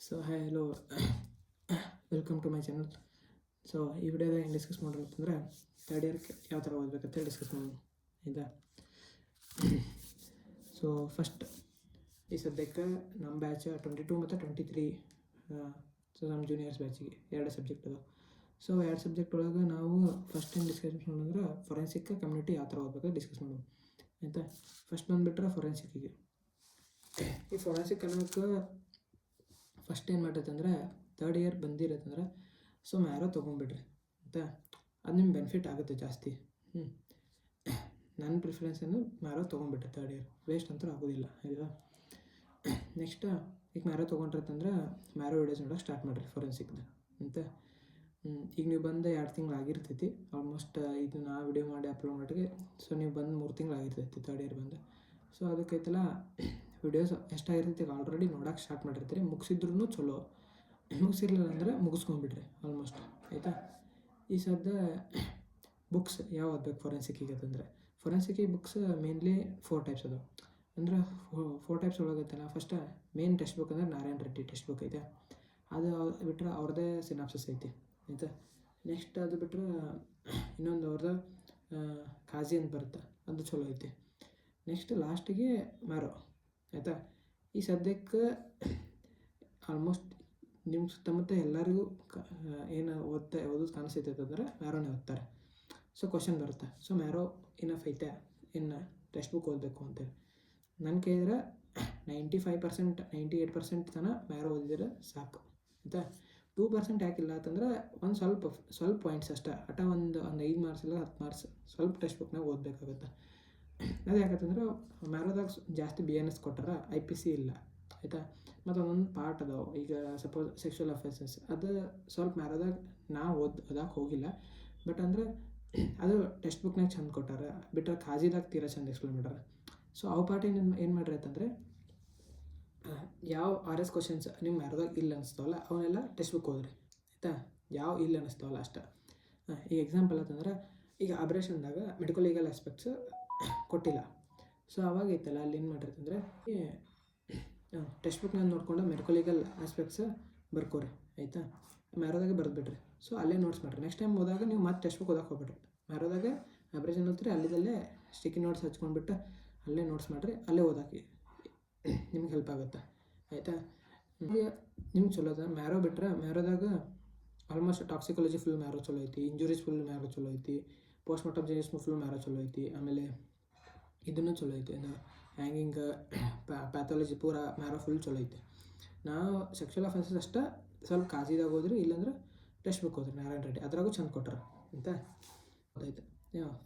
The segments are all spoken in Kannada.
So hi hello welcome to my channel. So ಈ ವಿಡಿಯೋದಾಗ ಏನು ಡಿಸ್ಕಸ್ ಮಾಡೋಣ ಅಂತಂದರೆ ಥರ್ಡ್ ಇಯರ್ಗೆ ಯಾವ ಥರ ಓದಬೇಕಂತ ಡಿಸ್ಕಸ್ ಮಾಡೋಣ ಆಯಿತಾ. ಸೊ ಫಸ್ಟ್ ಈ ಸದ್ಯಕ್ಕೆ ನಮ್ಮ ಬ್ಯಾಚ್ 22 ಮತ್ತು 23. ಸೊ ನಮ್ಮ ಜೂನಿಯರ್ಸ್ ಬ್ಯಾಚಿಗೆ 2 ಸಬ್ಜೆಕ್ಟ್ ಅದಾವೆ. ಸೊ 2 ಸಬ್ಜೆಕ್ಟ್ ಒಳಗೆ ನಾವು ಫಸ್ಟ್ ಏನು ಡಿಸ್ಕಸ್ ಮಾಡೋದಂದ್ರೆ ಫೊರೆನ್ಸಿಕ್ ಕಮ್ಯುನಿಟಿ ಯಾವ ಥರ ಓದಬೇಕು ಡಿಸ್ಕಸ್ ಮಾಡೋಣ ಆಯಿತಾ. ಫಸ್ಟ್ ಬಂದುಬಿಟ್ರೆ ಫೊರೆನ್ಸಿಕ್ಕಿಗೆ. ಈ ಫೊರೆನ್ಸಿಕ್ ಅನ್ನೋಕ್ಕೆ ಫಸ್ಟ್ ಏನು ಮಾಡತ್ತಂದ್ರೆ ಥರ್ಡ್ ಇಯರ್ ಬಂದಿರತ್ತಂದ್ರೆ ಸೊ ಮ್ಯಾರೋ ತೊಗೊಂಡ್ಬಿಡ್ರಿ ಆಯಿತಾ. ಅದು ನಿಮ್ಗೆ ಬೆನಿಫಿಟ್ ಆಗುತ್ತೆ ಜಾಸ್ತಿ. ನನ್ನ ಪ್ರಿಫರೆನ್ಸನ್ನು ಮ್ಯಾರೋ ತೊಗೊಂಡ್ಬಿಟ್ರೆ ಥರ್ಡ್ ಇಯರ್ ವೇಸ್ಟ್ ಅಂತೂ ಆಗೋದಿಲ್ಲ ಆಯಿತಾ. ನೆಕ್ಸ್ಟ್ ಈಗ ಮ್ಯಾರೋ ತೊಗೊಂಡ್ರತ್ತಂದ್ರೆ ಮ್ಯಾರೋ ವಿಡಿಯೋಸ್ ನೋಡೋಕೆ ಸ್ಟಾರ್ಟ್ ಮಾಡಿರಿ ಫೊರೆನ್ಸಿಕ್ದು ಅಂತ. ಈಗ ನೀವು ಬಂದು 2 ತಿಂಗಳು ಆಗಿರ್ತೈತಿ ಆಲ್ಮೋಸ್ಟ್. ಇದು ನಾ ವಿಡಿಯೋ ಮಾಡಿ ಅಪ್ಲೋಡ್ ಮಾಡಿಗೆ ಸೊ ನೀವು ಬಂದು 3 ತಿಂಗಳು ಆಗಿರ್ತೈತಿ ಥರ್ಡ್ ಇಯರ್ ಬಂದು. ಸೊ ಅದಕ್ಕೈತಲ್ಲ ವಿಡಿಯೋಸ್ ಎಷ್ಟಾಗಿರ್ತೈತಿ ಈಗ ಆಲ್ರೆಡಿ ನೋಡೋಕೆ ಸ್ಟಾರ್ಟ್ ಮಾಡಿರ್ತೀರಿ. ಮುಗಿಸಿದ್ರೂ ಚಲೋ, ಮುಗಿಸಿರ್ಲಿಲ್ಲ ಅಂದರೆ ಮುಗಿಸ್ಕೊಂಡ್ಬಿಡ್ರಿ ಆಲ್ಮೋಸ್ಟ್ ಆಯಿತಾ. ಈ ಸದ್ಯ ಬುಕ್ಸ್ ಯಾವ ಓದ್ಬೇಕು ಫೊರೆನ್ಸಿಕ್ಕಿಗೆ ಅಂತಂದರೆ ಫೊರೆನ್ಸಿಕ್ಕಿಗೆ ಬುಕ್ಸ್ ಮೇನ್ಲಿ 4 ಟೈಪ್ಸ್ ಅದಾವೆ. ಅಂದ್ರೆ 4 ಟೈಪ್ಸ್ ಒಳಗೈತಲ್ಲ. ಫಸ್ಟ್ ಮೇನ್ ಟೆಕ್ಸ್ಟ್ ಬುಕ್ ಅಂದರೆ ನಾರಾಯಣ ರೆಡ್ಡಿ ಟೆಕ್ಸ್ಟ್ ಬುಕ್ ಐತೆ. ಅದು ಬಿಟ್ಟರೆ ಅವ್ರದ್ದೇ ಸಿನಾಪ್ಸಿಸ್ ಐತಿ ಆಯಿತಾ. ನೆಕ್ಸ್ಟ್ ಅದು ಬಿಟ್ಟರೆ ಇನ್ನೊಂದು ಅವ್ರದ್ದು ಕಾಜಿ ಅಂತ ಬರುತ್ತೆ, ಅದು ಚಲೋ ಐತಿ. ನೆಕ್ಸ್ಟ್ ಲಾಸ್ಟಿಗೆ ಮ್ಯಾರೋ ಆಯಿತಾ. ಈ ಸದ್ಯಕ್ಕೆ ಆಲ್ಮೋಸ್ಟ್ ನಿಮ್ಮ ಸುತ್ತಮುತ್ತ ಎಲ್ಲರಿಗೂ ಏನು ಓದೋದು ಕಾಣಿಸ್ತೈತೆ ಅಂತಂದ್ರೆ ಮ್ಯಾರೋನೇ ಓದ್ತಾರೆ. ಸೊ ಕ್ವಶನ್ ಬರುತ್ತೆ, ಸೊ ಮ್ಯಾರೋ ಇನಫ್ ಐತೆ ಇನ್ನು ಟೆಕ್ಸ್ಟ್ ಬುಕ್ ಓದಬೇಕು ಅಂತೇಳಿ ನನ್ನ ಕೇಳಿದ್ರೆ 95% 98% ತನಕ ಮ್ಯಾರೋ ಓದಿದ್ರೆ ಸಾಕು ಆಯಿತಾ. 2% ಯಾಕಿಲ್ಲ ಅಂತಂದ್ರೆ ಒಂದು ಸ್ವಲ್ಪ ಪಾಯಿಂಟ್ಸ್ ಅಷ್ಟೇ ಒಂದು 5 ಮಾರ್ಕ್ಸ್ ಇಲ್ಲ 10 ಮಾರ್ಕ್ಸ್ ಸ್ವಲ್ಪ ಟೆಕ್ಸ್ಟ್ ಬುಕ್ನಾಗ ಓದಬೇಕಾಗುತ್ತೆ. ಅದು ಯಾಕಂತಂದ್ರೆ ಮ್ಯಾರೋದಾಗ ಜಾಸ್ತಿ BNS ಕೊಟ್ಟಾರ, IPC ಇಲ್ಲ ಆಯಿತಾ. ಮತ್ತು ಒಂದೊಂದು ಪಾರ್ಟ್ ಅದಾವೆ. ಈಗ ಸಪೋಸ್ ಸೆಕ್ಷುವಲ್ ಅಫೆನ್ಸಸ್ ಅದು ಸ್ವಲ್ಪ ಮ್ಯಾರೋದಾಗ ಓದಕ್ಕೆ ಹೋಗಿಲ್ಲ, ಬಟ್ ಅಂದರೆ ಅದು ಟೆಕ್ಸ್ಟ್ ಬುಕ್ನಾಗ ಚಂದ ಕೊಟ್ಟಾರ. ಬಿಟ್ಟರೆ ಕಾಜಿದಾಗ ತೀರಾ ಚಂದ ಎಕ್ಸ್ಪ್ಲೇನ್ ಮಾಡ್ಯಾರ. ಸೊ ಅವು ಪಾರ್ಟ್ ಏನು ಮಾಡ್ರಿ ಅಂತಂದರೆ ಯಾವ RS ಕ್ವಶನ್ಸ್ ನಿಮ್ಮ ಮ್ಯಾರೋದಾಗ ಇಲ್ಲ ಅನ್ನಿಸ್ತಾವಲ್ಲ ಅವನ್ನೆಲ್ಲ ಟೆಕ್ಸ್ಟ್ ಬುಕ್ ಓದ್ರಿ ಆಯಿತಾ. ಯಾವ ಇಲ್ಲ ಅನ್ನಿಸ್ತಾವಲ್ಲ ಅಷ್ಟೇ. ಈಗ ಎಕ್ಸಾಂಪಲ್ ಅಂತಂದ್ರೆ ಈಗ ಆಬ್ರೇಷನ್ದಾಗ ಮೆಡಿಕಲ್ ಲೀಗಲ್ ಆಸ್ಪೆಕ್ಟ್ಸ್ ಕೊಟ್ಟಿಲ್ಲ. ಸೊ ಅವಾಗೈತಲ್ಲ ಅಲ್ಲಿ ಏನು ಮಾಡಿರ್ತಂದ್ರೆ ಟೆಕ್ಸ್ಟ್ ಬುಕ್ನಾಗ ನೋಡ್ಕೊಂಡು ಮೆಡಿಕಲ್ ಲೀಗಲ್ ಆಸ್ಪೆಕ್ಟ್ಸ್ ಬರ್ಕೋರಿ ಆಯಿತಾ. ಮ್ಯಾರೋದಾಗೆ ಬರೆದ್ಬಿಡ್ರಿ. ಸೊ ಅಲ್ಲೇ ನೋಟ್ಸ್ ಮಾಡಿರಿ. ನೆಕ್ಸ್ಟ್ ಟೈಮ್ ಹೋದಾಗ ನೀವು ಮತ್ತೆ ಟೆಕ್ಸ್ಟ್ ಬುಕ್ ಓದಕ್ಕೆ ಹೋಗ್ಬಿಡ್ರಿ. ಮ್ಯಾರೋದಾಗ ಆಬ್ರೇಷನ್ ಓದ್ರಿ, ಅಲ್ಲಿದಲ್ಲೇ ಸ್ಟಿಕ್ಕಿ ನೋಟ್ಸ್ ಹಚ್ಕೊಂಡ್ಬಿಟ್ಟು ಅಲ್ಲೇ ನೋಟ್ಸ್ ಮಾಡಿರಿ, ಅಲ್ಲೇ ಓದಕ್ಕೆ ನಿಮ್ಗೆ ಹೆಲ್ಪ್ ಆಗುತ್ತೆ ಆಯಿತಾ. ನಿಮ್ಗೆ ಚಲೋ ಅದ. ಮ್ಯಾರೋ ಬಿಟ್ಟರೆ ಮ್ಯಾರೋದಾಗ ಆಲ್ಮೋಸ್ಟ್ ಟಾಕ್ಸಿಕಾಲಜಿ ಫುಲ್ ಮ್ಯಾರೋ ಚಲೋ ಐತಿ, ಇಂಜುರೀಸ್ ಫುಲ್ ಮ್ಯಾರೋ ಚಲೋ ಐತಿ, ಪೋಸ್ಟ್ ಮಾರ್ಟಮ್ ಜೆನಿಸ್ಮ್ ಫುಲ್ ಮ್ಯಾರೋ ಚಲೋ ಐತಿ. ಆಮೇಲೆ ಇದನ್ನು ಚಲೋ ಐತಿ, ಹ್ಯಾಂಗಿಂಗ್ ಪ್ಯಾಥಾಲಜಿ ಪೂರ ಮ್ಯಾರೋ ಫುಲ್ ಚಲೋ ಐತಿ. ನಾವು ಸೆಕ್ಷುವಲ್ ಅಫೆನ್ಸಸ್ ಅಷ್ಟೇ ಸ್ವಲ್ಪ ಕಾಜಿದಾಗ ಹೋದ್ರಿ, ಇಲ್ಲಾಂದ್ರೆ ಟೆಕ್ಸ್ಟ್ ಬುಕ್ ಹೋದ್ರಿ ನಾರಾಯಣ ರೆಡ್ಡಿ, ಅದ್ರಾಗೂ ಚಂದ ಕೊಟ್ಟಾರ ಅಂತ ಗೊತ್ತಾಯ್ತು.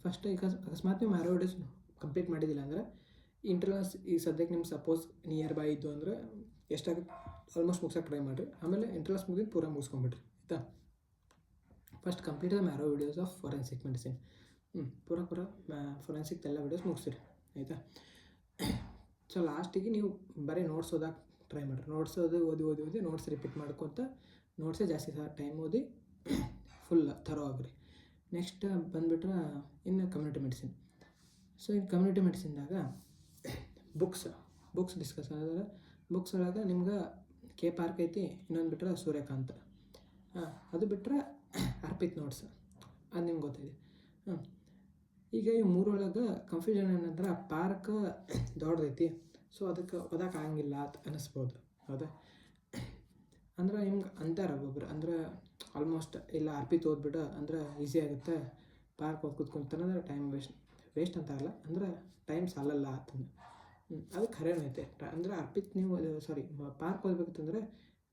ಫಸ್ಟ್ ಈಗ ಅಕಸ್ಮಾತ್ ನೀವು ಮ್ಯಾರೋ ವಿಡಿಯೋಸ್ ಕಂಪ್ಲೀಟ್ ಮಾಡಿದ್ದಿಲ್ಲ ಅಂದರೆ ಇಂಟರ್ನಲ್ಸ್ ಈ ಸದ್ಯಕ್ಕೆ ನಿಮ್ಗೆ ಸಪೋಸ್ ನಿಯರ್ ಬೈ ಇದ್ದು ಅಂದರೆ ಎಷ್ಟಾಗುತ್ತೆ ಆಲ್ಮೋಸ್ಟ್ ಮುಗ್ಸೋಕೆ ಟ್ರೈ ಮಾಡಿರಿ. ಆಮೇಲೆ ಇಂಟರ್ನಲ್ಸ್ ಮುಗಿದು ಪೂರ ಮುಗಿಸ್ಕೊಂಡ್ಬಿಡ್ರಿ ಆಯಿತಾ. First complete the marrow videos of forensic medicine. ಪೂರ ಫೊರೆನ್ಸಿಕ್ ಎಲ್ಲ ವಿಡಿಯೋಸ್ ಮುಗಿಸ್ರಿ ಆಯಿತಾ. ಸೊ ಲಾಸ್ಟಿಗೆ ನೀವು ಬರೀ ನೋಟ್ಸ್ ಓದಕ್ಕೆ ಟ್ರೈ ಮಾಡಿರಿ. ನೋಟ್ಸ್ ಓದಿ ನೋಟ್ಸ್ ರಿಪೀಟ್ ಮಾಡ್ಕೊತ ನೋಟ್ಸೇ ಜಾಸ್ತಿ ಟೈಮ್ ಓದಿ ಫುಲ್ ಥರೋ ಆಗ್ರಿ. ನೆಕ್ಸ್ಟ್ ಬಂದುಬಿಟ್ರೆ ಇನ್ನು ಕಮ್ಯುನಿಟಿ ಮೆಡಿಸಿನ್. ಸೊ ಈ ಕಮ್ಯುನಿಟಿ ಮೆಡಿಸಿನ್ದಾಗ ಬುಕ್ಸ್ ಡಿಸ್ಕಸ್ ಆದರೆ ಬುಕ್ಸ್ ಒಳಗೆ ನಿಮ್ಗೆ ಕೆ ಪಾರ್ಕ್ ಐತಿ, ಇನ್ನೊಂದು ಬಿಟ್ಟರೆ ಸೂರ್ಯಕಾಂತ್, ಅದು ಬಿಟ್ಟರೆ ಅರ್ಪಿತ್ ನೋಟ್ಸ್, ಅದು ನಿಮ್ಗೆ ಗೊತ್ತಿದೆ. ಈಗ ಈ ಮೂರೊಳಗೆ ಕನ್ಫ್ಯೂಷನ್ ಏನಂದ್ರೆ ಪಾರ್ಕ್ ದೊಡ್ಡದೈತಿ, ಸೊ ಅದಕ್ಕೆ ಓದಕ್ಕೆ ಆಗಂಗಿಲ್ಲ ಅಂತ ಅನ್ನಿಸ್ಬೋದು. ಹೌದಾ? ಅಂದ್ರೆ ನಿಮ್ಗೆ ಅಂತಾರೆ ಒಬ್ಬೊಬ್ರು, ಅಂದ್ರೆ ಆಲ್ಮೋಸ್ಟ್ ಇಲ್ಲ ಅರ್ಪಿತ್ ಓದ್ಬಿಟ್ಟು ಅಂದ್ರೆ ಈಸಿ ಆಗುತ್ತೆ, ಪಾರ್ಕ್ ಓದಿ ಕೂತ್ಕೊಂತಂದ್ರೆ ಟೈಮ್ ವೇಸ್ಟ್ ಅಂತ ಅಲ್ಲ, ಅಂದ್ರೆ ಟೈಮ್ ಸಾಲಲ್ಲ ಅಂತಂದು ಅದು ಖರೇನೂ ಐತೆ. ಅಂದ್ರೆ ಅರ್ಪಿತ್ ನೀವು ಪಾರ್ಕ್ ಓದ್ಬೇಕಂತಂದ್ರೆ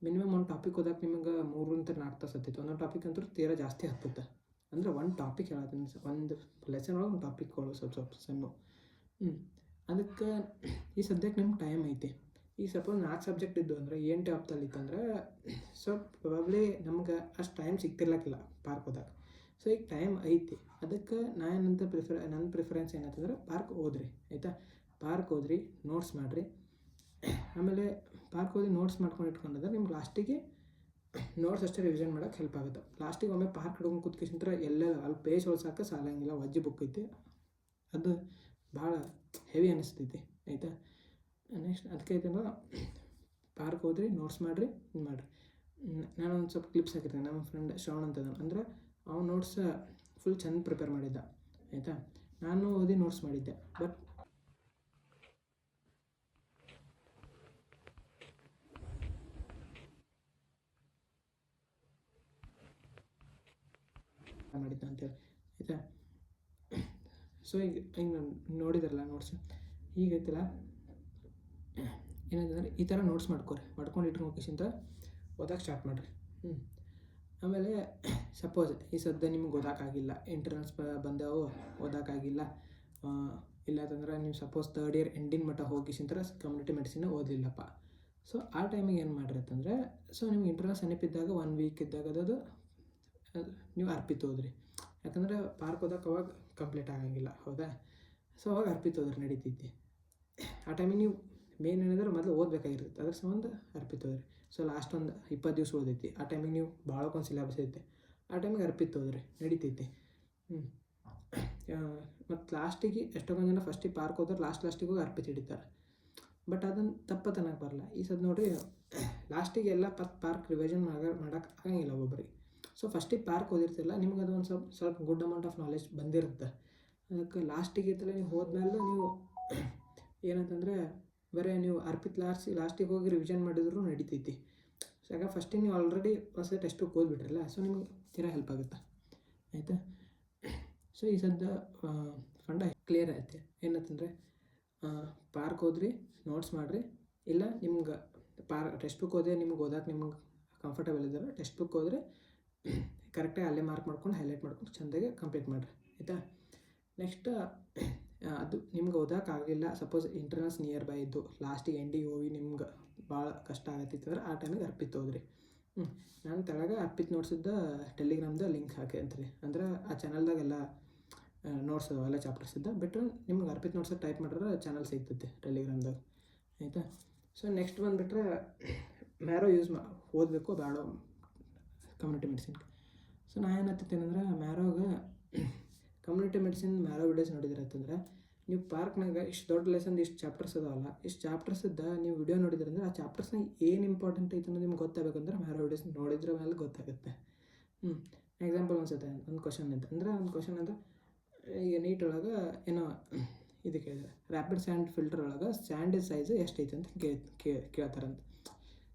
ಮಿನಿಮಮ್ ಒಂದು ಟಾಪಿಕ್ ಓದಕ್ಕೆ ನಿಮಗೆ 3 4 ತಾಸು ಹತ್ತಿತ್ತು. ಒಂದೊಂದು ಟಾಪಿಕ್ ಅಂತೂ ತೀರಾ ಜಾಸ್ತಿ ಹತ್ತುತ್ತೆ. ಅಂದರೆ ಒಂದು ಟಾಪಿಕ್ ಹೇಳತ್ತೀನಿ, ಒಂದು ಲೆಸನ್ ಒಳಗೆ ಒಂದು ಟಾಪಿಕ್ಗಳು ಸ್ವಲ್ಪ ಸಣ್ಣ. ಅದಕ್ಕೆ ಈ ಸದ್ಯಕ್ಕೆ ನಿಮ್ಗೆ ಟೈಮ್ ಐತಿ. ಈಗ ಸಪೋಸ್ 4 ಸಬ್ಜೆಕ್ಟ್ ಇದ್ದು ಅಂದರೆ ಏನು ಟಾಪ್ದಲ್ಲಿ ಇತ್ತಂದ್ರೆ ಸ್ವಲ್ಪ ಪ್ರಾಬ್ಲಿ ನಮ್ಗೆ ಅಷ್ಟು ಟೈಮ್ ಸಿಗ್ತಿರ್ಲಕ್ಕಿಲ್ಲ ಪಾರ್ಕ್ ಓದಕ್ಕೆ. ಸೊ ಈಗ ಟೈಮ್ ಐತಿ, ಅದಕ್ಕೆ ನನ್ನ ಪ್ರಿಫರೆನ್ಸ್ ಏನಂತಂದ್ರೆ ಪಾರ್ಕ್ ಓದ್ರಿ ಆಯಿತಾ. ಪಾರ್ಕ್ ಓದ್ರಿ, ನೋಟ್ಸ್ ಮಾಡಿರಿ. ಆಮೇಲೆ ಪಾರ್ಕ್ ಓದಿ ನೋಟ್ಸ್ ಮಾಡ್ಕೊಂಡು ಇಟ್ಕೊಂಡ್ರೆ ನಿಮ್ಗೆ ಲಾಸ್ಟಿಗೆ ನೋಟ್ಸ್ ಅಷ್ಟೇ ರಿವಿಷನ್ ಮಾಡೋಕ್ಕೆ ಹೆಲ್ಪ್ ಆಗುತ್ತೆ. ಲಾಸ್ಟಿಗೆ ಒಮ್ಮೆ ಪಾರ್ಕ್ ಹಿಡ್ಕೊಂಡು ಕೂತ್ಕೊಂಡ್ರೆ ಎಲ್ಲ ಅಲ್ಲಿ ಪೇಜ್ ಹೊಲ್ಸೋಕೆ ಸಾಲಂಗಿಲ್ಲ, ವಜ್ಜಿ ಬುಕ್ ಐತಿ, ಅದು ಭಾಳ ಹೆವಿ ಅನ್ನಿಸ್ತೈತಿ ಆಯಿತಾ. ನೆಕ್ಸ್ಟ್ ಅದಕ್ಕೆ ಐತಲ್ಲ ಪಾರ್ಕ್ ಹೋದ್ರಿ, ನೋಟ್ಸ್ ಮಾಡಿರಿ, ಇದು ಮಾಡಿರಿ. ನಾನು ಒಂದು ಸ್ವಲ್ಪ ಕ್ಲಿಪ್ಸ್ ಹಾಕಿರ್ತೇನೆ. ನಮ್ಮ ಫ್ರೆಂಡ್ ಶ್ರವಣ್ ಅಂತ ಅಂದ್ರೆ ಅವ್ನು ನೋಟ್ಸ್ ಫುಲ್ ಚೆಂದ ಪ್ರಿಪೇರ್ ಮಾಡಿದ್ದ, ಆಯಿತಾ. ನಾನು ಓದಿ ನೋಟ್ಸ್ ಮಾಡಿದ್ದೆ, ಬಟ್ ಮಾಡಿದ್ದ ಅಂತೇಳಿ, ಆಯಿತಾ. ಸೊ ಈಗ ಹಿಂಗೆ ನೋಡಿದ್ರಲ್ಲ ನೋಟ್ಸ್, ಈಗ ಐತಲ್ಲ ಏನಂತಂದ್ರೆ ಈ ಥರ ನೋಟ್ಸ್ ಮಾಡ್ಕೊಂಡು ಇಟ್ಕೊಂಡ್ಕಿಂತ ಓದಕ್ಕೆ ಸ್ಟಾರ್ಟ್ ಮಾಡಿರಿ. ಆಮೇಲೆ ಸಪೋಸ್ ಈ ಸದ್ಯ ನಿಮ್ಗೆ ಓದೋಕ್ಕಾಗಿಲ್ಲ, ಇಂಟರ್ನಲ್ಸ್ ಬಂದವು, ಓದೋಕ್ಕಾಗಿಲ್ಲ, ಇಲ್ಲಾಂತಂದ್ರೆ ನೀವು ಸಪೋಸ್ 3rd ಇಯರ್ ಎಂಡಿಂಗ್ ಮಟ್ಟ ಹೋಗಿಸಿಂತರ ಕಮ್ಯುನಿಟಿ ಮೆಡಿಸಿನ್ ಓದಲಿಲ್ಲಪ್ಪ. ಸೊ ಆ ಟೈಮಿಗೆ ಏನು ಮಾಡಿರಿ ಅಂತಂದರೆ, ಸೊ ನಿಮ್ಗೆ ಇಂಟರ್ನಲ್ಸ್ ನೆನಪಿದ್ದಾಗ 1 ವೀಕ್ ಇದ್ದಾಗ ಅದು ನೀವು ಅರ್ಪಿತ್ ಓದ್ರಿ. ಯಾಕಂದರೆ ಪಾರ್ಕ್ ಓದೋಕೆ ಅವಾಗ ಕಂಪ್ಲೀಟ್ ಆಗಂಗಿಲ್ಲ, ಹೌದಾ. ಸೊ ಅವಾಗ ಅರ್ಪಿತ್ ಓದ್ರಿ ನಡೀತೈತಿ. ಆ ಟೈಮಿಗೆ ನೀವು ಮೇನ್ ಏನಿದ್ರೆ ಮೊದಲು ಓದಬೇಕಾಗಿರುತ್ತೆ, ಅದ್ರ ಸಂಬಂಧ ಅರ್ಪಿತ್ ಓದ್ರಿ. ಸೊ ಲಾಸ್ಟ್ ಒಂದು 20 ದಿವಸ ಓದೈತಿ, ಆ ಟೈಮಿಗೆ ನೀವು ಭಾಳಕ್ಕೊಂದು ಸಿಲೆಬಸ್ ಐತೆ, ಆ ಟೈಮಿಗೆ ಅರ್ಪಿತ್ ಓದ್ರಿ ನಡೀತೈತಿ. ಮತ್ತು ಲಾಸ್ಟಿಗೆ ಎಷ್ಟೊಂದು ಜನ ಫಸ್ಟಿಗೆ ಪಾರ್ಕ್ ಹೋದ್ರೆ ಲಾಸ್ಟಿಗೆ ಹೋಗಿ ಅರ್ಪಿತ್ ಹಿಡಿತಾರೆ, ಬಟ್ ಅದನ್ನು ತಪ್ಪತ್ತನ್ನಕ್ಕೆ ಬರಲ್ಲ. ಈ ಸದ್ ನೋಡಿರಿ, ಲಾಸ್ಟಿಗೆ ಎಲ್ಲ ಪಾರ್ಕ್ ರಿವಿಷನ್ ಮಾಡೋಕೆ ಆಗಂಗಿಲ್ಲ ಒಬ್ಬೊಬ್ಬರಿಗೆ. ಸೊ ಫಸ್ಟಿಗೆ ಪಾರ್ಕ್ ಓದಿರ್ತಿಲ್ಲ, ನಿಮ್ಗೆ ಅದು ಒಂದು ಸ್ವಲ್ಪ ಗುಡ್ ಅಮೌಂಟ್ ಆಫ್ ನಾಲೆಜ್ ಬಂದಿರುತ್ತೆ. ಅದಕ್ಕೆ ಲಾಸ್ಟಿಗೆ ಇತ್ತಲ್ಲ ನೀವು ಹೋದ್ಮೇಲೆ ನೀವು ಏನಂತಂದರೆ ಬರೀ ನೀವು ಅರ್ಪಿತ್ ಲಾಸ್ಟಿಗೆ ಹೋಗಿ ರಿವಿಷನ್ ಮಾಡಿದ್ರು ನಡೀತೈತಿ. ಸೊ ಯಾಕೆ ಫಸ್ಟಿಗೆ ನೀವು ಆಲ್ರೆಡಿ ಹೊಸ ಟೆಸ್ಟ್ ಬುಕ್ ಓದ್ಬಿಟ್ರಲ್ಲ, ಸೊ ನಿಮ್ಗೆ ತೀರಾ ಹೆಲ್ಪ್ ಆಗುತ್ತೆ, ಆಯಿತಾ. ಸೊ ಈ ಸದ್ಯ ಫಂಡ ಕ್ಲಿಯರ್ ಐತೆ. ಏನಂತಂದರೆ ಪಾರ್ಕ್ ಹೋದ್ರಿ, ನೋಟ್ಸ್ ಮಾಡಿರಿ, ಇಲ್ಲ ನಿಮ್ಗೆ ಟೆಕ್ಸ್ಟ್ ಬುಕ್ ಓದಿ ನಿಮ್ಗೆ ಓದೋಕೆ ನಿಮ್ಗೆ ಕಂಫರ್ಟೇಬಲ್ ಇದ್ದಾರೆ, ಟೆಕ್ಸ್ಟ್ ಬುಕ್ ಹೋದ್ರೆ ಕರೆಕ್ಟಾಗಿ ಅಲ್ಲೇ ಮಾರ್ಕ್ ಮಾಡ್ಕೊಂಡು ಹೈಲೈಟ್ ಮಾಡ್ಕೊಂಡು ಚೆಂದಾಗಿ ಕಂಪ್ಲೀಟ್ ಮಾಡಿರಿ, ಆಯಿತಾ. ನೆಕ್ಸ್ಟ್ ಅದು ನಿಮ್ಗೆ ಓದೋಕ್ಕಾಗಲಿಲ್ಲ, ಸಪೋಸ್ ಇಂಟರ್ನಲ್ಸ್ ನಿಯರ್ ಬೈ ಇದ್ದು ಲಾಸ್ಟಿಗೆ ಎಂಡಿಗೆ ಹೋಗಿ ನಿಮ್ಗೆ ಭಾಳ ಕಷ್ಟ ಆಗತ್ತಿತ್ತಂದ್ರೆ ಆ ಟೈಮಿಗೆ ಅರ್ಪಿತ್ ಓದ್ರಿ. ನಾನು ಕೆಳಗೆ ಅರ್ಪಿತ್ ನೋಟ್ಸಿದ್ದ ಟೆಲಿಗ್ರಾಮ್ದ ಲಿಂಕ್ ಹಾಕಿರ್ತೀನಿ, ಅಂದ್ರೆ ಆ ಚಾನಲ್ದಾಗೆಲ್ಲ ನೋಟ್ಸ್ ಅವೆಲ್ಲ ಚಾಪ್ಟರ್ಸ್ ಇದ್ದ, ಬಿಟ್ಟರೆ ನಿಮ್ಗೆ ಅರ್ಪಿತ್ ನೋಟ್ಸ್ ಟೈಪ್ ಮಾಡಿದ್ರೆ ಚಾನಲ್ ಸಿಗ್ತೈತೆ ಟೆಲಿಗ್ರಾಮ್ದಾಗ, ಆಯಿತಾ. ಸೊ ನೆಕ್ಸ್ಟ್ ಬಂದುಬಿಟ್ರೆ ಮ್ಯಾರೋ ಯೂಸ್ ಓದಬೇಕು ಬೇಡ ಕಮ್ಯುನಿಟಿ ಮೆಡಿಸಿನ್ಗೆ. ಸೊ ನಾ ಏನಂತೇನೆಂದ್ರೆ ಮ್ಯಾರೋಗೆ ಕಮ್ಯುನಿಟಿ ಮೆಡಿಸಿನ್ ಮ್ಯಾರೋ ವಿಡಿಯೋಸ್ ನೋಡಿದ್ರಂತಂದ್ರೆ ನೀವು ಪಾರ್ಕ್ನಾಗ ಇಷ್ಟು ದೊಡ್ಡ ಲೆಸನ್ ಇಷ್ಟು ಚಾಪ್ಟರ್ಸ್ ಅದಾವಲ್ಲ, ಇಷ್ಟು ಚಾಪ್ಟರ್ಸ್ ಇದ್ದ ನೀವು ವಿಡಿಯೋ ನೋಡಿದ್ರಂದ್ರೆ ಆ ಚಾಪ್ಟರ್ಸ್ನಾಗ ಏನು ಇಂಪಾರ್ಟೆಂಟ್ ಐತೆ ಅನ್ನೋದು ನಿಮ್ಗೆ ಗೊತ್ತಾಗಬೇಕಂದ್ರೆ ಮ್ಯಾರೋ ವಿಡಿಯೋಸ್ ನೋಡಿದ್ರ ಮೇಲೆ ಗೊತ್ತಾಗುತ್ತೆ. ಎಕ್ಸಾಂಪಲ್ ಒಂದು ಕ್ವಶನ್ ಅಂತ ಅಂದ್ರೆ ಈಗ ನೀಟ್ ಒಳಗೆ ಏನೋ ಇದು ಕೇಳಿದ್ರೆ ರ್ಯಾಪಿಡ್ ಸ್ಯಾಂಡ್ ಫಿಲ್ಟರ್ ಒಳಗೆ ಸ್ಯಾಂಡ್ ಸೈಜ್ ಎಷ್ಟೈತೆ ಅಂತ ಕೇಳ್ತಾರಂತ.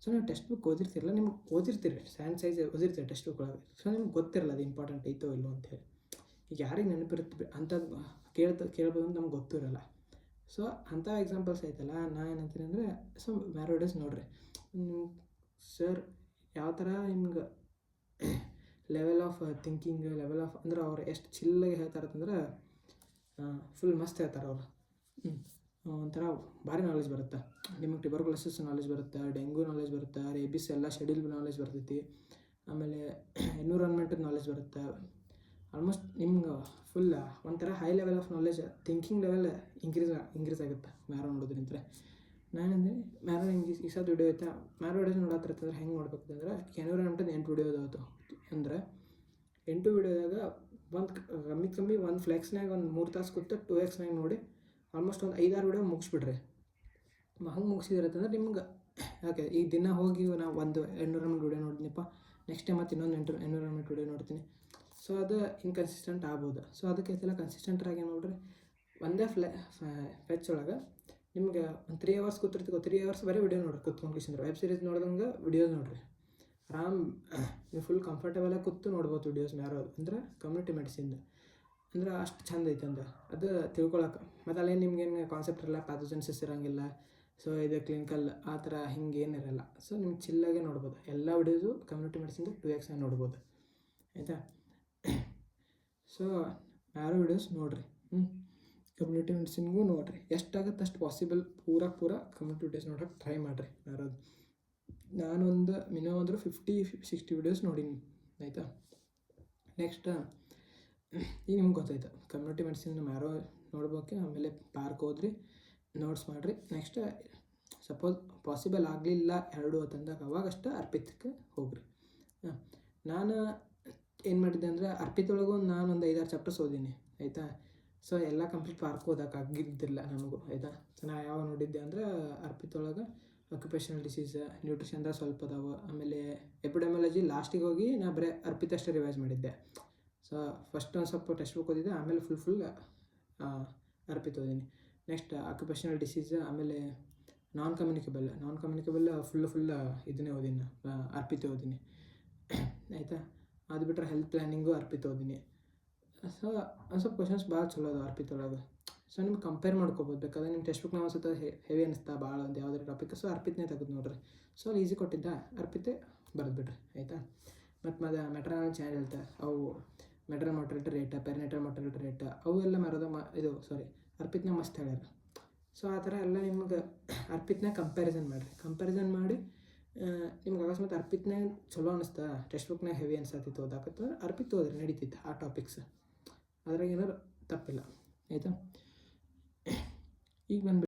ಸೊ ನೀವು ಟೆಕ್ಸ್ಟ್ ಬುಕ್ ಓದಿರ್ತಿರಲ್ಲ, ನಿಮ್ಗೆ ಓದಿರ್ತೀರಿ ಸ್ಯಾಂಡ್ ಸೈಜ್ ಓದಿರ್ತೀರಿ ಟೆಕ್ಸ್ಟ್ ಬುಕ್ ಒಳಗೆ, ಸೊ ನಿಮ್ಗೆ ಗೊತ್ತಿರಲ್ಲ ಅದು ಇಂಪಾರ್ಟೆಂಟ್ ಐತೋ ಇಲ್ಲೋ ಅಂತೇಳಿ. ಈಗ ಯಾರಿಗೆ ನೆನಪಿರುತ್ತೆ ಅಂಥದ್ದು ಕೇಳ್ಬೋದು ಅಂತ ನಮ್ಗೆ ಗೊತ್ತಿರಲ್ಲ. ಸೊ ಅಂಥ ಎಕ್ಸಾಂಪಲ್ಸ್ ಐತಲ್ಲ, ನಾ ಏನಂತೀನಿ ಅಂದರೆ ಸೊ ಮ್ಯಾರೋ ವಿಡಿಯೋಸ್ ನೋಡಿರಿ. ಸರ್ ಯಾವ ಥರ ನಿಮ್ಗೆ level of thinking, level of ಅಂದ್ರೆ ಅವ್ರು ಎಷ್ಟು ಚಿಲ್ಲಾಗಿ ಹೇಳ್ತಾರಂತಂದ್ರೆ ಫುಲ್ ಮಸ್ತ್ ಹೇಳ್ತಾರೆ ಅವರು. ಒಂಥರ ಭಾರಿ ನಾಲೆಜ್ ಬರುತ್ತೆ ನಿಮಗೆ. ಟ್ಯೂಬರ್ಕ್ಯುಲೋಸಿಸ್ ನಾಲೆಜ್ ಬರುತ್ತೆ, ಡೆಂಗ್ಯೂ ನಾಲೆಜ್ ಬರುತ್ತೆ, ರೇಬಿಸ್ ಎಲ್ಲ ಶೆಡ್ಯೂಲ್ ನಾಲೆಜ್ ಬರ್ತೈತಿ, ಆಮೇಲೆ ಎನ್ವಿರಾನ್ಮೆಂಟದ ನಾಲೆಜ್ ಬರುತ್ತೆ. ಆಲ್ಮೋಸ್ಟ್ ನಿಮ್ಗೆ ಫುಲ್ ಒಂಥರ high level of knowledge, thinking level increase ಆಗುತ್ತೆ ಮ್ಯಾರೋ ನೋಡೋದ್ರಿಂತ. ನಾನಂದರೆ ಮ್ಯಾರೋ ಹಿಂಗೆ ಈ ಸದ್ ವಿಡಿಯೋ ಐತೆ, ಮ್ಯಾರೋ ವಿಡಿಯೋಸ್ ನೋಡತ್ತಿರ್ತಂದ್ರೆ ಹೆಂಗೆ ನೋಡ್ಬೇಕಂದ್ರೆ ಎನ್ವಿರಾನ್ಮೆಂಟದ 8 ವಿಡಿಯೋ ಅದಾವತ್ತು. ಅಂದ್ರೆ 8 ವಿಡಿಯೋದಾಗ ಕಮ್ಮಿ ಒಂದು ಫ್ಲೆಕ್ಸ್ನಾಗ ಒಂದು 3 ತಾಸು ಕೂತು 2xನಾಗ ನೋಡಿ ಆಲ್ಮೋಸ್ಟ್ ಒಂದು 5-6 ವಿಡಿಯೋ ಮುಗಿಸ್ಬಿಡ್ರಿ. ಹಂಗೆ ಮುಗಿಸಿದಿರತ್ತಂದ್ರೆ ನಿಮ್ಗೆ ಯಾಕೆ ಈ ದಿನ ಹೋಗಿ ನಾವು ಒಂದು ಎನ್ವಿರಾನ್ಮೆಂಟ್ ವಿಡಿಯೋ ನೋಡಿದ್ನಪ್ಪ, ನೆಕ್ಸ್ಟ್ ಟೈಮ್ ಮತ್ತು ಇನ್ನೊಂದು ಎನ್ವಿರಾನ್ಮೆಂಟ್ ವಿಡಿಯೋ ನೋಡ್ತೀನಿ. ಸೊ ಅದು ಇನ್ಕನ್ಸಿಸ್ಟೆಂಟ್ ಆಗ್ಬೋದು. ಸೊ ಅದಕ್ಕೆ ಎಲ್ಲ ಕನ್ಸಿಸ್ಟೆಂಟಾಗಿ ಏನು ನೋಡ್ರಿ, ಒಂದೇ ಫೆಚ್ ಒಳಗೆ ನಿಮ್ಗೆ ಒಂದು 3 ಅವರ್ಸ್ ಕೂತಿರ್ತೀವಿ, 3 ಅವರ್ಸ್ ಬರೀ ವಿಡಿಯೋ ನೋಡ್ರಿ ಕೂತ್ಕೊಂಡು. ವೆಬ್ ಸೀರೀಸ್ ನೋಡ್ದಂಗೆ ವಿಡಿಯೋಸ್ ನೋಡಿರಿ, ಆರಾಮ್ ನೀವು ಫುಲ್ ಕಂಫರ್ಟೇಬಲಾಗಿ ಕೂತು ನೋಡ್ಬೋದು ವಿಡಿಯೋಸ್. ಮ್ಯಾರೋ ಅಂದ್ರೆ ಕಮ್ಯುನಿಟಿ ಮೆಡಿಸಿನ್ದು ಅಂದ್ರೆ ಅಷ್ಟು ಚಂದ ಐತೆ ಅಂದ್ರೆ ಅದು ತಿಳ್ಕೊಳಕ್ಕೆ. ಮತ್ತು ಅಲ್ಲೇನು ನಿಮ್ಗೇನು ಕಾನ್ಸೆಪ್ಟ್ ಇರಲ್ಲ, ಪ್ಯಾಥೋಜೆನ್ಸಿಸ್ ಇರೋಂಗಿಲ್ಲ, ಸೊ ಇದು ಕ್ಲಿನಿಕಲ್ ಆ ಥರ ಹಿಂಗೇನಿರಲ್ಲ. ಸೊ ನಿಮ್ಗೆ ಚಿಲ್ಲಾಗೆ ನೋಡ್ಬೋದು ಎಲ್ಲ ವಿಡಿಯೋಸು ಕಮ್ಯುನಿಟಿ ಮೆಡಿಸಿನ್ದು 2x ನೋಡ್ಬೋದು, ಆಯಿತಾ. ಸೊ ಮ್ಯಾರೋ ವಿಡಿಯೋಸ್ ನೋಡಿರಿ, ಕಮ್ಯುನಿಟಿ ಮೆಡಿಸಿನ್ಗೂ ನೋಡಿರಿ, ಎಷ್ಟಾಗುತ್ತೆ ಅಷ್ಟು ಪಾಸಿಬಲ್ ಪೂರ ಕಮ್ಯುನಿಟಿ ವಿಡಿಯೋಸ್ ನೋಡೋಕೆ ಟ್ರೈ ಮಾಡಿರಿ ಮ್ಯಾರೋದು. ನಾನೊಂದು ಮಿನಿಮಮ್ ಅಂದರೂ 50-60 ವಿಡಿಯೋಸ್ ನೋಡೀನಿ, ಆಯಿತಾ. ನೆಕ್ಸ್ಟ್ ಈಗ ನಿಮ್ಗೆ ಗೊತ್ತಾಯ್ತು ಕಮ್ಯುನಿಟಿ ಮೆಡಿಸಿನ್ ಮ್ಯಾರೋ ನೋಡ್ಬೇಕು, ಆಮೇಲೆ ಪಾರ್ಕ್ ಹೋದ್ರಿ, ನೋಟ್ಸ್ ಮಾಡಿರಿ. ನೆಕ್ಸ್ಟ್ ಸಪೋಸ್ ಪಾಸಿಬಲ್ ಆಗಲಿಲ್ಲ 2 ಅಂತಂದಾಗ ಅವಾಗಷ್ಟು ಅರ್ಪಿತಕ್ಕೆ ಹೋಗ್ರಿ. ನಾನು ಏನು ಮಾಡಿದ್ದೆ ಅಂದರೆ ಅರ್ಪಿತ್ ಒಳಗೂ ನಾನು ಒಂದು 5-6 ಚಾಪ್ಟರ್ಸ್ ಓದೀನಿ, ಆಯಿತಾ. ಸೊ ಎಲ್ಲ ಕಂಪ್ಲೀಟ್ ಪಾರ್ಕ್ ಓದೋಕ್ಕಾಗಿದ್ದಿಲ್ಲ ನನಗೂ, ಆಯಿತಾ. ಸೊ ನಾ ಯಾವ ನೋಡಿದ್ದೆ ಅಂದರೆ ಅರ್ಪಿತ್ ಒಳಗೆ ಆಕ್ಯುಪೇಷನಲ್ ಡಿಸೀಸ್, ನ್ಯೂಟ್ರಿಷನ್ದಾಗ ಸ್ವಲ್ಪ ಅದಾವೆ. ಆಮೇಲೆ ಎಪಿಡೆಮಿಯಾಲಜಿ ಲಾಸ್ಟಿಗೆ ಹೋಗಿ ನಾ ಬರೀ ಅರ್ಪಿತ ಅಷ್ಟೇ ರಿವೈಸ್ ಮಾಡಿದ್ದೆ. ಸೊ ಫಸ್ಟ್ ಒಂದು ಸ್ವಲ್ಪ ಟೆಕ್ಸ್ಟ್ ಬುಕ್ ಓದಿದ್ದೆ, ಆಮೇಲೆ ಫುಲ್ ಅರ್ಪಿತ ಓದೀನಿ. ನೆಕ್ಸ್ಟ್ ಆಕ್ಯುಪೇಷನಲ್ ಡಿಸೀಸ್, ಆಮೇಲೆ ನಾನ್ ಕಮ್ಯುನಿಕೇಬಲ್ ಫುಲ್ ಇದನ್ನೇ ಓದೀನಿ, ಅರ್ಪಿತ ಓದೀನಿ ಆಯಿತಾ. ಅದು ಬಿಟ್ಟರೆ ಹೆಲ್ತ್ ಪ್ಲ್ಯಾನಿಂಗು ಅರ್ಪಿತ ಓದೀನಿ. ಸೊ ಒಂದು ಸ್ವಲ್ಪ ಕ್ವಶನ್ಸ್ ಭಾಳ ಚಲೋ ಅದಾವೆ ಅರ್ಪಿತ ಒಳಗೆ. ಸೊ ನಿಮ್ಗೆ ಕಂಪೇರ್ ಮಾಡ್ಕೋಬೋದು ಬೇಕಾದ್ರೆ. ನಿಮ್ಮ ಟೆಕ್ಸ್ಟ್ ಬುಕ್ನ ಒಂದು ಹೆವಿ ಅನಿಸ್ತಾ ಭಾಳ ಒಂದು ಯಾವುದಾದ್ರು ಟಾಪಿಕ್, ಸೊ ಅರ್ಪಿತನೇ ತೆಗೆದು ನೋಡ್ರಿ. ಸೊ ಅಲ್ಲಿ ಈಸಿ ಕೊಟ್ಟಿದ್ದ ಅರ್ಪಿತೆ ಬರೆದ್ಬಿಡ್ರಿ ಆಯಿತಾ. ಮತ್ತು ಮೆಟ್ರಾನಲ್ ಚಾರ್ಜ್ ಹೇಳ್ತಾರೆ, ಅವು ಮೆಟ್ರಲ್ ಮಾರ್ಟಾಲಿಟಿ ರೇಟ್, ಪೆರಿನೆಟಲ್ ಮಾರ್ಟಾಲಿಟಿ ರೇಟ್ ಅವೆಲ್ಲ ಅರ್ಪಿತನ ಮಸ್ತ್ ಹೇಳ್ಯಾರ. ಸೊ ಆ ಥರ ಎಲ್ಲ ನಿಮ್ಗೆ ಅರ್ಪಿತನ ಕಂಪ್ಯಾರಿಸನ್ ಮಾಡಿ ನಿಮ್ಗೆ ಅಕಸ್ಮಾತ್ ಅರ್ಪಿತನೇ ಚಲೋ ಅನಿಸ್ತಾ, ಟೆಕ್ಸ್ಟ್ ಬುಕ್ನಾಗ ಹೆವಿ ಅನ್ಸತ್ತಿತ್ತು ಓದಾಕತ್ತ ಅರ್ಪಿತ ಹೋದ್ರೆ ನಡೀತಿತ್ತು ಆ ಟಾಪಿಕ್ಸ್, ಅದ್ರಾಗ ಏನಾರು ತಪ್ಪಿಲ್ಲ ಆಯಿತಾ. ಈಗ ಬಂದ್ಬಿಟ್ಟು